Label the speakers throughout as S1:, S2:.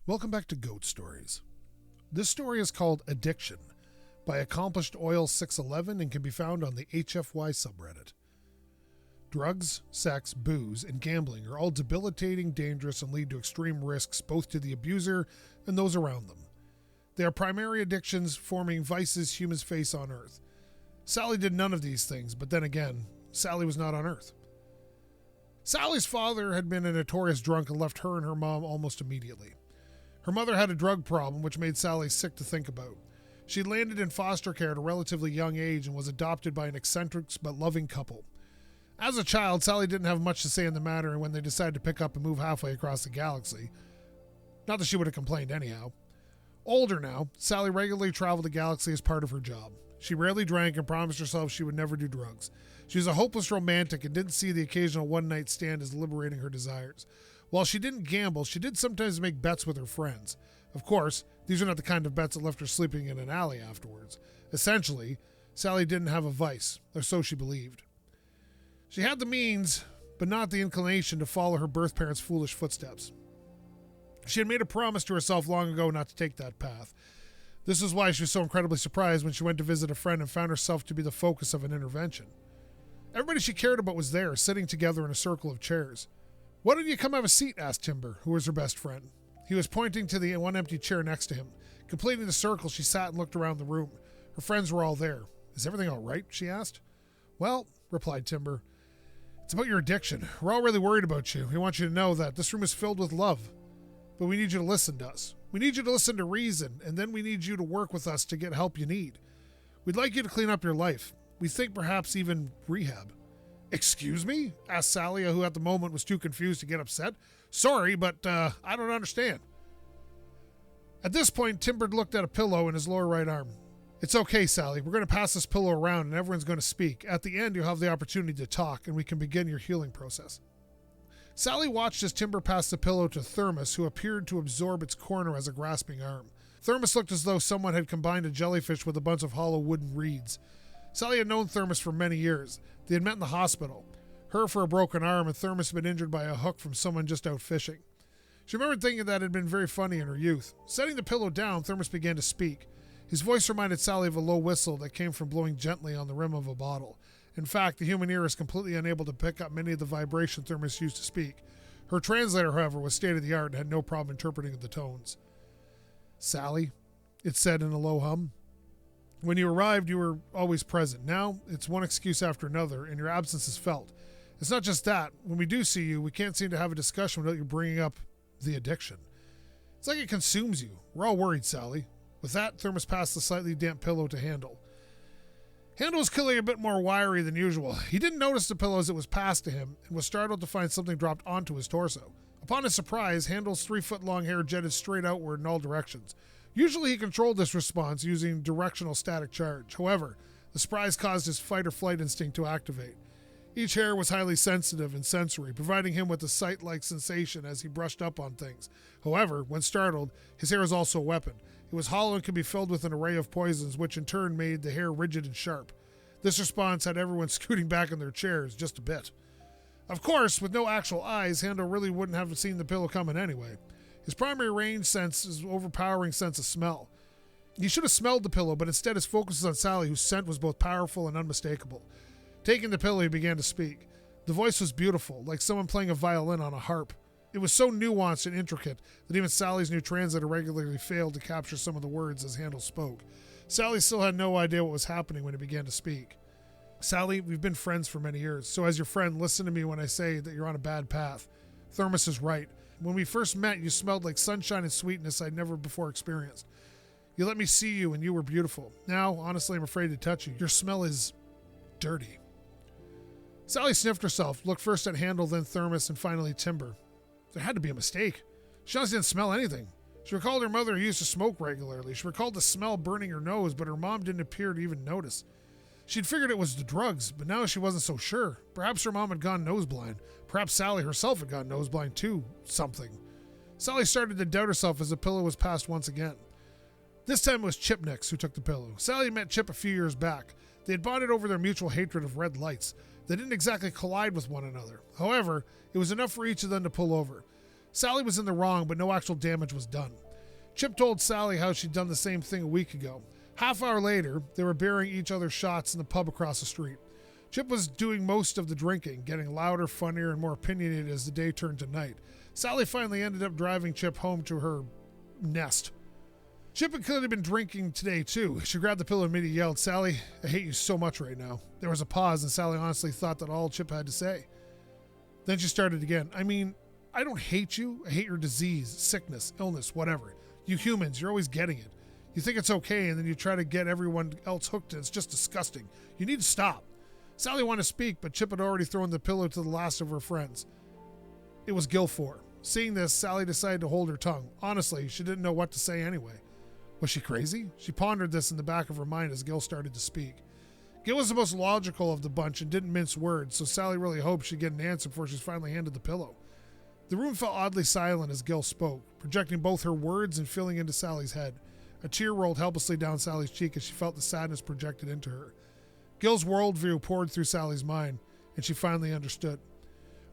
S1: Welcome back to Goat Stories. This story is called Addiction by Accomplished Oil 611 and can be found on the HFY subreddit. Drugs, sex, booze, and gambling are all debilitating, dangerous, and lead to extreme risks both to the abuser and those around them. They are primary addictions forming vices humans face on Earth. Sally did none of these things, but then again, Sally was not on Earth. Sally's father had been a notorious drunk and left her and her mom almost immediately. Her mother had a drug problem which made Sally sick to think about. She landed in foster care at a relatively young age and was adopted by an eccentric but loving couple. As a child, Sally didn't have much to say in the matter when they decided to pick up and move halfway across the galaxy. Not that she would have complained anyhow. Older now, Sally regularly traveled the galaxy as part of her job. She rarely drank and promised herself she would never do drugs. She was a hopeless romantic and didn't see the occasional one-night stand as liberating her desires. While she didn't gamble, she did sometimes make bets with her friends. Of course, these are not the kind of bets that left her sleeping in an alley afterwards. Essentially, Sally didn't have a vice, or so she believed. She had the means, but not the inclination to follow her birth parents' foolish footsteps. She had made a promise to herself long ago not to take that path. This is why she was so incredibly surprised when she went to visit a friend and found herself to be the focus of an intervention. Everybody she cared about was there, sitting together in a circle of chairs. "Why don't you come have a seat?" asked Timber, who was her best friend. He was pointing to the one empty chair next to him. Completing the circle, she sat and looked around the room. Her friends were all there. "Is everything all right?" she asked. "Well," replied Timber, "it's about your addiction. We're all really worried about you. We want you to know that this room is filled with love. But we need you to listen to us. We need you to listen to reason, and then we need you to work with us to get help you need. We'd like you to clean up your life. We think perhaps even rehab." "Excuse me?" asked Sally, who at the moment was too confused to get upset. "Sorry, but I don't understand." At this point, Timber looked at a pillow in his lower right arm. "It's okay, Sally. We're going to pass this pillow around and everyone's going to speak. At the end, you'll have the opportunity to talk and we can begin your healing process." Sally watched as Timber passed the pillow to Thermos, who appeared to absorb its corner as a grasping arm. Thermos looked as though someone had combined a jellyfish with a bunch of hollow wooden reeds. Sally had known Thermos for many years. They had met in the hospital. Her for a broken arm and Thermos had been injured by a hook from someone just out fishing. She remembered thinking that it had been very funny in her youth. Setting the pillow down, Thermos began to speak. His voice reminded Sally of a low whistle that came from blowing gently on the rim of a bottle. In fact, the human ear is completely unable to pick up many of the vibration Thermos used to speak. Her translator, however, was state-of-the-art and had no problem interpreting the tones. "Sally," it said in a low hum. "When you arrived, you were always present. Now, it's one excuse after another, and your absence is felt. It's not just that. When we do see you, we can't seem to have a discussion without you bringing up the addiction. It's like it consumes you. We're all worried, Sally." With that, Thermos passed the slightly damp pillow to Handel. Handel was clearly a bit more wiry than usual. He didn't notice the pillow as it was passed to him and was startled to find something dropped onto his torso. Upon his surprise, Handel's 3-foot-long hair jetted straight outward in all directions. Usually he controlled this response using directional static charge. However, the surprise caused his fight-or-flight instinct to activate. Each hair was highly sensitive and sensory, providing him with a sight-like sensation as he brushed up on things. However, when startled, his hair was also a weapon. It was hollow and could be filled with an array of poisons, which in turn made the hair rigid and sharp. This response had everyone scooting back in their chairs just a bit. Of course, with no actual eyes, Handel really wouldn't have seen the pillow coming anyway. His primary range sense is an overpowering sense of smell. He should have smelled the pillow, but instead his focus was on Sally, whose scent was both powerful and unmistakable. Taking the pillow, he began to speak. The voice was beautiful, like someone playing a violin on a harp. It was so nuanced and intricate that even Sally's new translator regularly failed to capture some of the words as Handel spoke. Sally still had no idea what was happening when he began to speak. "Sally, we've been friends for many years, so as your friend, listen to me when I say that you're on a bad path. Thermos is right. When we first met, you smelled like sunshine and sweetness I'd never before experienced. You let me see you and you were beautiful. Now, honestly, I'm afraid to touch you. Your smell is dirty." Sally sniffed herself, looked first at Handel, then Thermos, and finally Timber. There had to be a mistake. She honestly didn't smell anything. She recalled her mother who used to smoke regularly. She recalled the smell burning her nose, but her mom didn't appear to even notice. She'd figured it was the drugs, but now she wasn't so sure. Perhaps her mom had gone noseblind. Perhaps Sally herself had gone noseblind too. Something. Sally started to doubt herself as the pillow was passed once again. This time it was Chip Nix who took the pillow. Sally met Chip a few years back. They had bonded over their mutual hatred of red lights. They didn't exactly collide with one another. However, it was enough for each of them to pull over. Sally was in the wrong, but no actual damage was done. Chip told Sally how she'd done the same thing a week ago. Half hour later, they were burying each other's shots in the pub across the street. Chip was doing most of the drinking, getting louder, funnier, and more opinionated as the day turned to night. Sally finally ended up driving Chip home to her nest. Chip had clearly been drinking today, too. She grabbed the pillow and immediately yelled, "Sally, I hate you so much right now." There was a pause, and Sally honestly thought that all Chip had to say. Then she started again. "I mean, I don't hate you. I hate your disease, sickness, illness, whatever. You humans, you're always getting it. You think it's okay, and then you try to get everyone else hooked, and it's just disgusting. You need to stop." Sally wanted to speak, but Chip had already thrown the pillow to the last of her friends. It was Guilfoyle. Seeing this, Sally decided to hold her tongue. Honestly, she didn't know what to say anyway. Was she crazy? She pondered this in the back of her mind as Gil started to speak. Gil was the most logical of the bunch and didn't mince words, so Sally really hoped she'd get an answer before she was finally handed the pillow. The room felt oddly silent as Gil spoke, projecting both her words and filling into Sally's head. A tear rolled helplessly down Sally's cheek as she felt the sadness projected into her. Gil's worldview poured through Sally's mind, and she finally understood.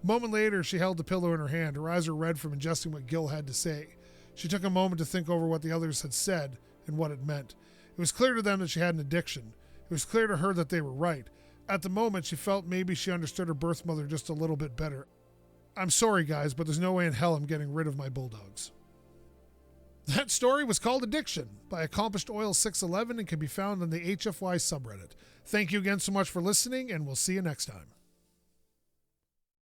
S1: A moment later, she held the pillow in her hand. Her eyes were red from ingesting what Gil had to say. She took a moment to think over what the others had said and what it meant. It was clear to them that she had an addiction. It was clear to her that they were right. At the moment, she felt maybe she understood her birth mother just a little bit better. "I'm sorry, guys, but there's no way in hell I'm getting rid of my bulldogs." That story was called Addiction by Accomplished Oil 611 and can be found on the HFY subreddit. Thank you again so much for listening, and we'll see you next time.